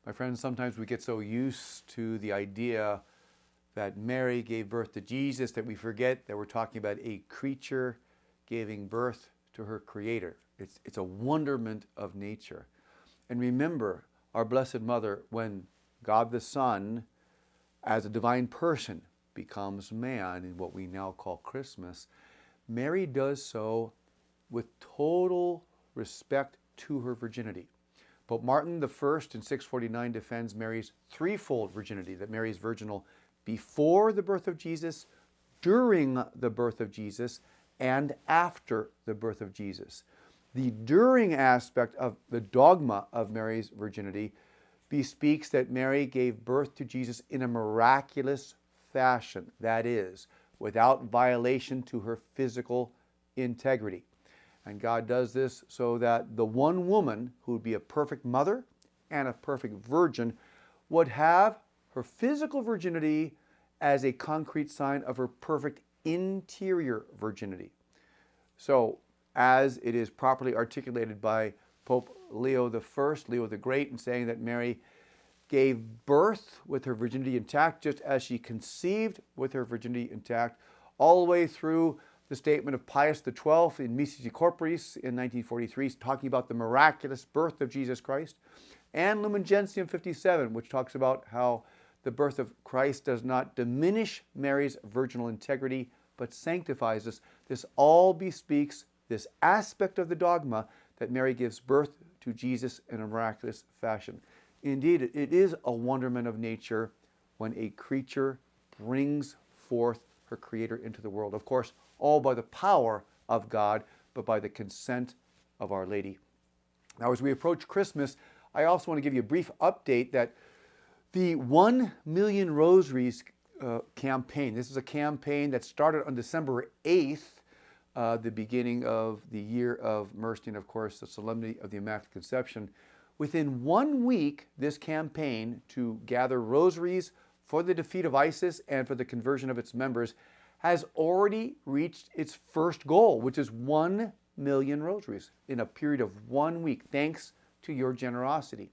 My friends, sometimes we get so used to the idea that Mary gave birth to Jesus that we forget that we're talking about a creature giving birth to her Creator. It's a wonderment of nature. And remember, our Blessed Mother, when God the Son, as a divine person, becomes man in what we now call Christmas, Mary does so with total respect to her virginity. Pope Martin I in 649 defends Mary's threefold virginity, that Mary is virginal before the birth of Jesus, during the birth of Jesus, and after the birth of Jesus. The during aspect of the dogma of Mary's virginity bespeaks that Mary gave birth to Jesus in a miraculous fashion, that is, without violation to her physical integrity. And God does this so that the one woman who would be a perfect mother and a perfect virgin would have her physical virginity as a concrete sign of her perfect interior virginity. So, as it is properly articulated by Pope Leo I, Leo the Great, in saying that Mary gave birth with her virginity intact, just as she conceived with her virginity intact, all the way through the statement of Pius XII in Missisi Corporis in 1943, talking about the miraculous birth of Jesus Christ, and Lumen Gentium 57, which talks about how the birth of Christ does not diminish Mary's virginal integrity, but sanctifies us. This all bespeaks this aspect of the dogma that Mary gives birth to Jesus in a miraculous fashion. Indeed, it is a wonderment of nature when a creature brings forth her Creator into the world. Of course, all by the power of God, but by the consent of Our Lady. Now, as we approach Christmas, I also want to give you a brief update that the 1 Million Rosaries campaign, this is a campaign that started on December 8th, the beginning of the year of Mercy, and of course the Solemnity of the Immaculate Conception. Within 1 week, this campaign to gather rosaries for the defeat of ISIS and for the conversion of its members has already reached its first goal, which is 1 million rosaries in a period of 1 week, thanks to your generosity.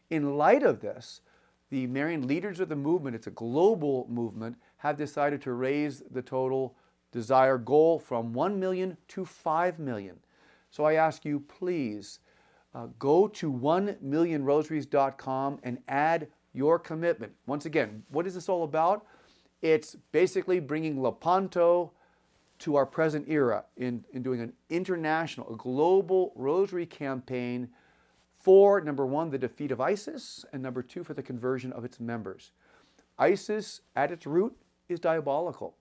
In light of this, the Marian leaders of the movement, it's a global movement, have decided to raise the total desired goal from 1 million to 5 million. So I ask you, please, go to 1millionrosaries.com and add your commitment. Once again, what is this all about? It's basically bringing Lepanto to our present era in doing an international, a global rosary campaign for, number one, the defeat of ISIS, and number two, for the conversion of its members. ISIS, at its root, is diabolical.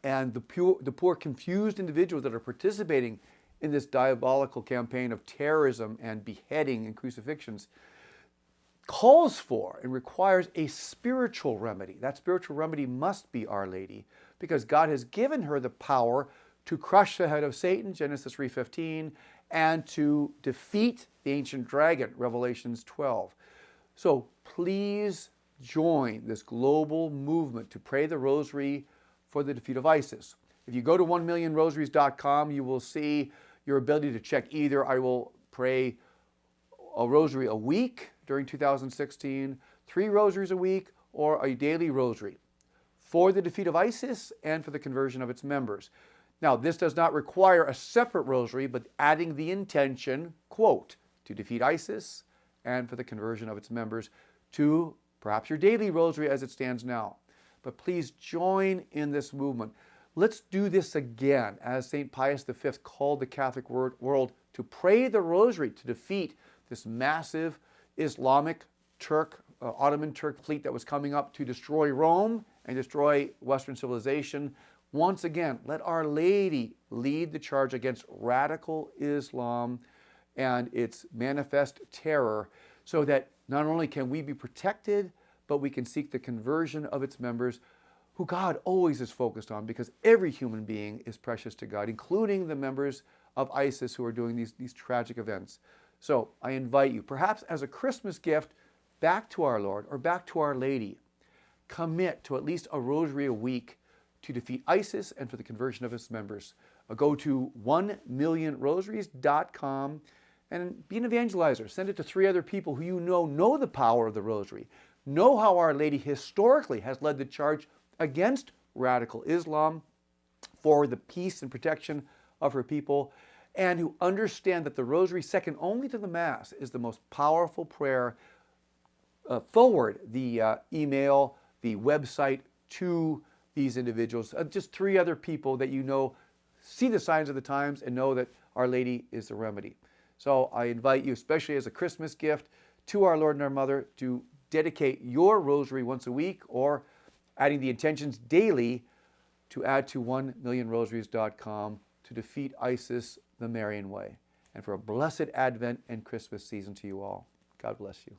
And the poor confused individuals that are participating in this diabolical campaign of terrorism and beheading and crucifixions calls for and requires a spiritual remedy. That spiritual remedy must be Our Lady, because God has given her the power to crush the head of Satan, Genesis 3:15, and to defeat the ancient dragon, Revelations 12. So please join this global movement to pray the rosary for the defeat of ISIS. If you go to 1millionrosaries.com, you will see your ability to check either I will pray a rosary a week during 2016, 3 rosaries a week, or a daily rosary for the defeat of ISIS and for the conversion of its members. Now, this does not require a separate rosary, but adding the intention, quote, to defeat ISIS and for the conversion of its members, to perhaps your daily rosary as it stands now. But please join in this movement. Let's do this again, as St. Pius V called the Catholic world to pray the rosary to defeat this massive Islamic Ottoman Turk fleet that was coming up to destroy Rome and destroy Western civilization. Once again, let Our Lady lead the charge against radical Islam and its manifest terror, so that not only can we be protected, but we can seek the conversion of its members, who God always is focused on, because every human being is precious to God, including the members of ISIS who are doing these tragic events. So I invite you, perhaps as a Christmas gift, back to our Lord or back to Our Lady, commit to at least a rosary a week to defeat ISIS and for the conversion of its members. Go to 1millionrosaries.com And be an evangelizer. Send it to 3 other people who you know the power of the rosary, know how Our Lady historically has led the charge against radical Islam for the peace and protection of her people, and who understand that the rosary, second only to the Mass, is the most powerful prayer. Forward the email, the website to these individuals, just 3 other people that you know see the signs of the times and know that Our Lady is the remedy. So I invite you, especially as a Christmas gift, to our Lord and our Mother, to dedicate your rosary once a week, or adding the intentions daily to add to 1millionrosaries.com to defeat ISIS the Marian way. And for a blessed Advent and Christmas season to you all. God bless you.